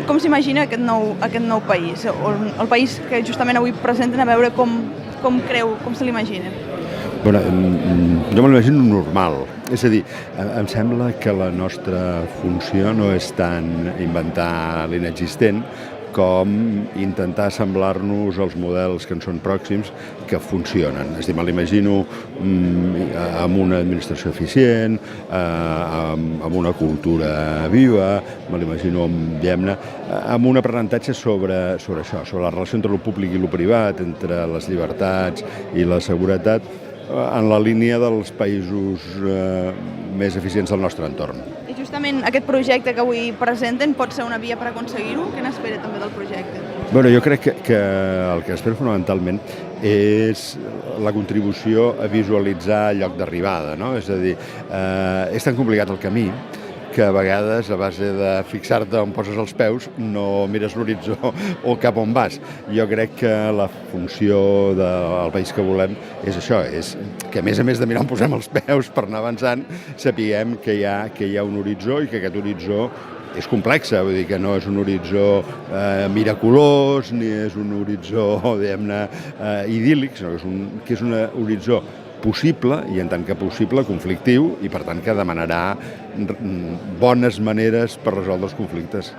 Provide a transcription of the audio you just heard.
com s'imagina aquest nou país, el país que justament avui presenten, a veure com creu, com se l'imagina? Bueno, jo me l'imagino normal, és a dir, em sembla que la nostra funció no és tant inventar l'inexistent com intentar assemblar-nos als models que ens són pròxims que funcionen. És a dir, me l'imagino amb una administració eficient, amb una cultura viva, me l'imagino amb un aprenentatge sobre això, sobre la relació entre el públic i el privat, entre les llibertats i la seguretat, en la línia dels països més eficients del nostre entorn. I justament aquest projecte que avui presenten pot ser una via per aconseguir-ho? Què n'espera també del projecte? Bueno, jo crec que el que espero fonamentalment és la contribució a visualitzar el lloc d'arribada, no? És a dir, és tan complicat el camí que a vegades, a base de fixar-te on poses els peus, no mires l'horitzó o cap on vas. Jo crec que la funció del país que volem és això, és que a més de mirar on posem els peus per anar avançant, sapiguem que hi ha un horitzó i que aquest horitzó és complexa, vull dir que no és un horitzó miraculós, ni és un horitzó, diguem-ne, idíl·lic, sinó que és un horitzó possible i en tant que possible conflictiu i per tant que demanarà bones maneres per resoldre els conflictes.